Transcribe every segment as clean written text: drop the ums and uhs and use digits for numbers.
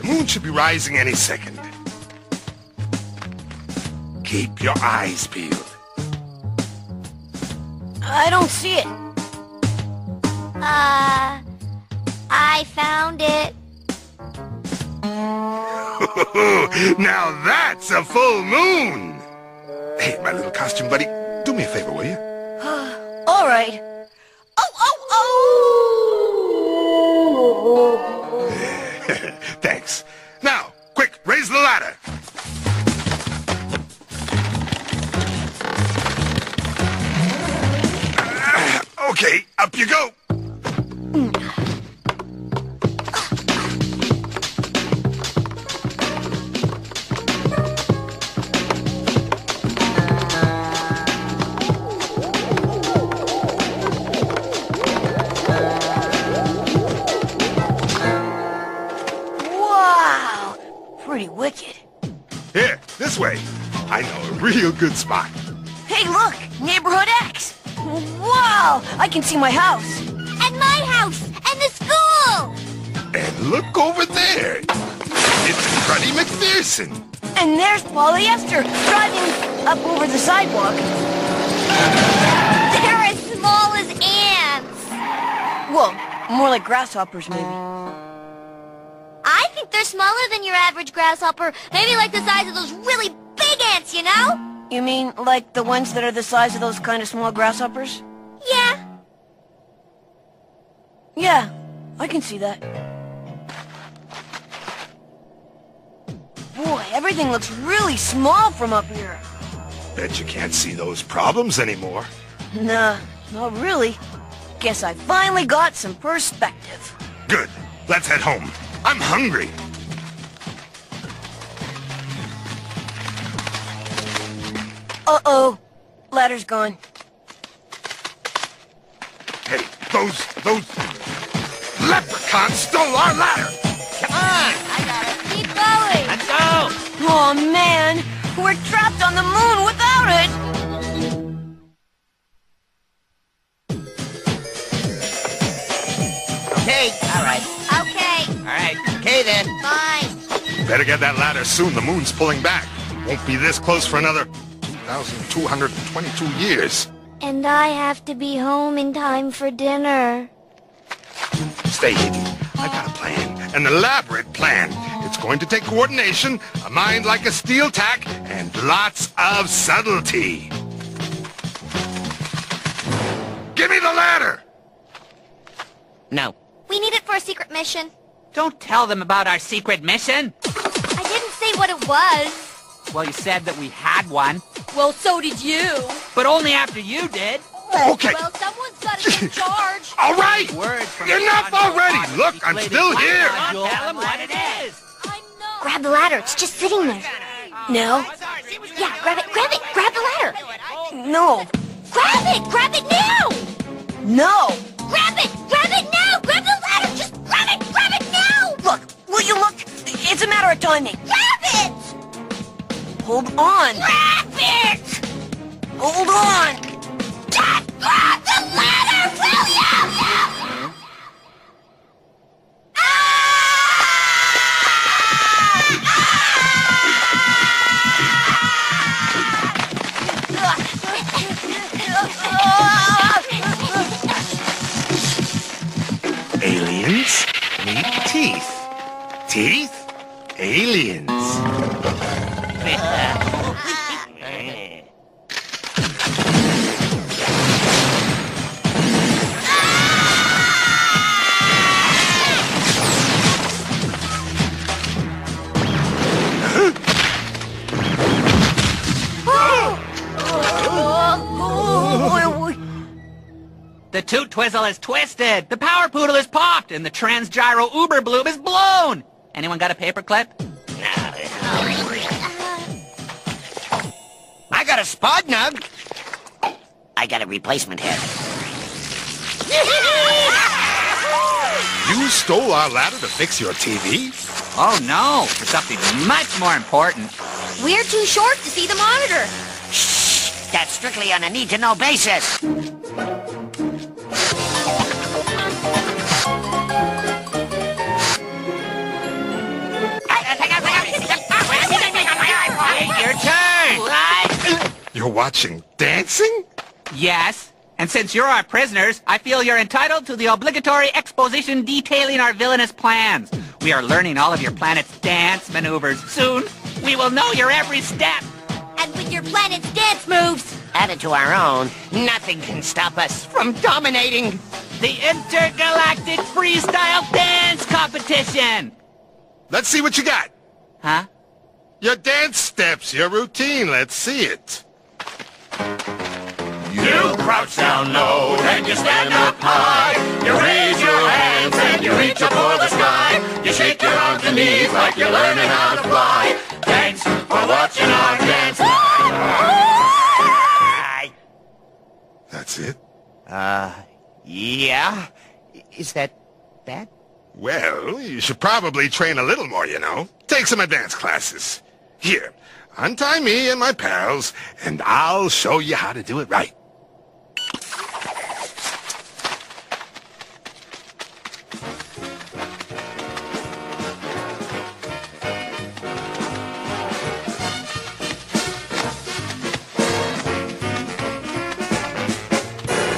Moon should be rising any second. Keep your eyes peeled. I don't see it. I found it. Now that's a full moon! Hey, my little costume buddy, do me a favor, will you? All right. Thanks. Now, quick, raise the ladder. Okay, up you go. Wow, pretty wicked. Here, this way. I know a real good spot. Hey, look, Neighborhood X. Wow, I can see my house. And my house! And the school! And look over there. It's Cruddy McPherson. And there's Polyester driving up over the sidewalk. They're as small as ants! Well, more like grasshoppers, maybe. I think they're smaller than your average grasshopper. Maybe like the size of those really big ants, you know? You mean like the ones that are the size of those kind of small grasshoppers? Yeah. Yeah, I can see that. Boy, everything looks really small from up here. Bet you can't see those problems anymore. Nah, not really. Guess I finally got some perspective. Good. Let's head home. I'm hungry. Uh-oh. Ladder's gone. Hey, those leprechauns stole our ladder! Come on! I got it. Keep going. Let's go! Oh man, we're trapped on the moon without it! Okay, alright. Okay. Alright, okay then. Fine. Better get that ladder soon. The moon's pulling back. Won't be this close for another 2,222 years. And I have to be home in time for dinner. Stay hidden. I've got a plan. An elaborate plan. It's going to take coordination, a mind like a steel tack, and lots of subtlety. Give me the ladder! No. We need it for a secret mission. Don't tell them about our secret mission. I didn't say what it was. Well, you said that we had one. Well, so did you. But only after you did. Okay. Well, someone's got to take charge. All right! Words from Enough already! Look, I'm still here! Tell them what it is. I know. Grab the ladder. It's just sitting there. No? Yeah, grab it. Grab it. Grab the ladder. No. Grab it. Grab it now. No! Grab it. Grab it now. Grab the ladder. Just grab it. Grab it now. Look, will you look? It's a matter of timing. Grab it. Hold on. Grab it. Hold on. Just grab the ladder, will you? Aliens meet teeth. Teeth? Aliens. The toot twizzle is twisted, the power poodle is popped, and the transgyro uber bloob is blown. Anyone got a paperclip? I got a spud nug. I got a replacement head. You stole our ladder to fix your TV? Oh no, for something much more important. We're too short to see the monitor. Shh! That's strictly on a need-to-know basis. watching dancing? Yes. And since you're our prisoners, I feel you're entitled to the obligatory exposition detailing our villainous plans. We are learning all of your planet's dance maneuvers. Soon, we will know your every step. And with your planet's dance moves. Added to our own, nothing can stop us from dominating. The Intergalactic Freestyle Dance Competition! Let's see what you got. Huh? Your dance steps, your routine. Let's see it. You crouch down low, then you stand up high. You raise your hands and you reach up for the sky. You shake your arms and knees like you're learning how to fly. Thanks for watching our dance. That's it? Yeah? Is that bad? Well, you should probably train a little more, you know. Take some advanced classes. Here, untie me and my pals, and I'll show you how to do it right.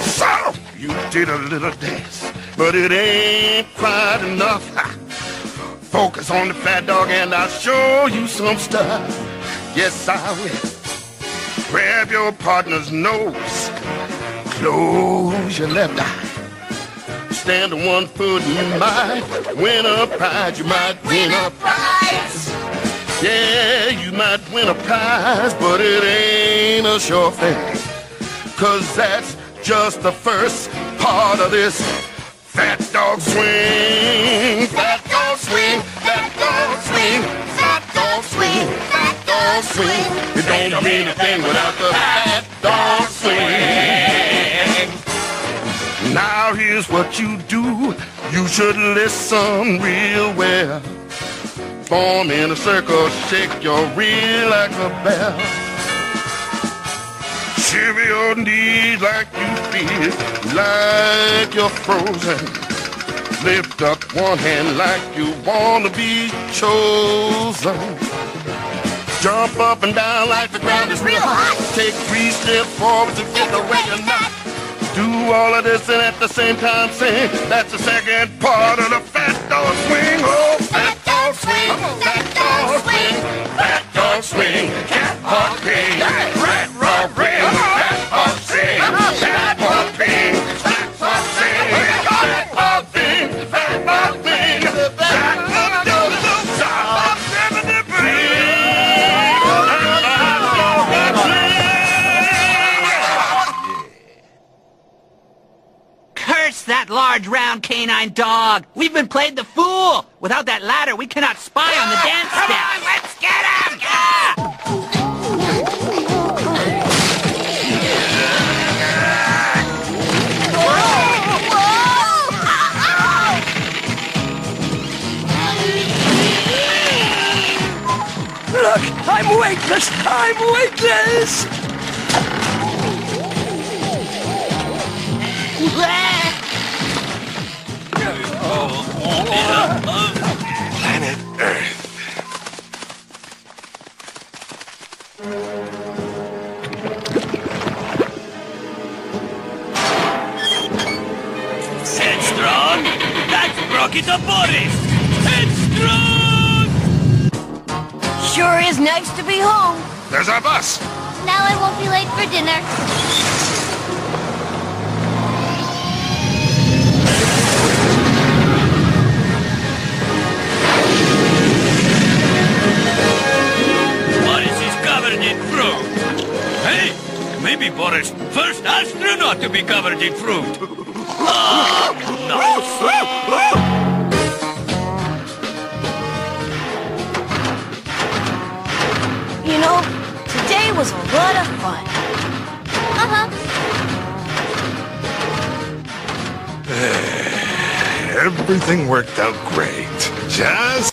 So, you did a little dance, but it ain't quite enough. Focus on the fat dog and I'll show you some stuff. Yes, I will. Grab your partner's nose. Close your left eye. Stand on one foot and you might win a prize. You might win a prize. Yeah, you might win a prize, but it ain't a sure thing. 'Cause that's just the first part of this fat dog swing. Fat dog swing. Fat dog swing. Fat dog swing. Fat dog swing. It don't mean a thing without the fat dog swing. Now here's what you do. You should listen real well. Form in a circle, shake your reel like a bell. Shiver your knees like you feel like you're frozen. Lift up one hand like you want to be chosen. Jump up and down like the ground is real hot. Take 3 steps forward to get away you're not. Do all of this and at the same time sing. That's the second part of the fat dog swing. Oh, fat dog swing, fat dog swing, fat dog swing, cat hopping, rat rock ring, fat hop sing, cat hopping, fat hop sing, fat hopping, fat hopping, fat Curse that large round canine dog! We've been played the fool! Without that ladder, we cannot spy on the dance step! Come on, let's get him! Look, I'm weightless! I'm weightless! Planet Earth. Headstrong! That's Rocket Boris! Headstrong! Sure is nice to be home. There's our bus. Now I won't be late for dinner. Boris is covered in fruit. Hey, maybe Boris, first astronaut to be covered in fruit. You know, today was a lot of fun. Everything worked out great. Just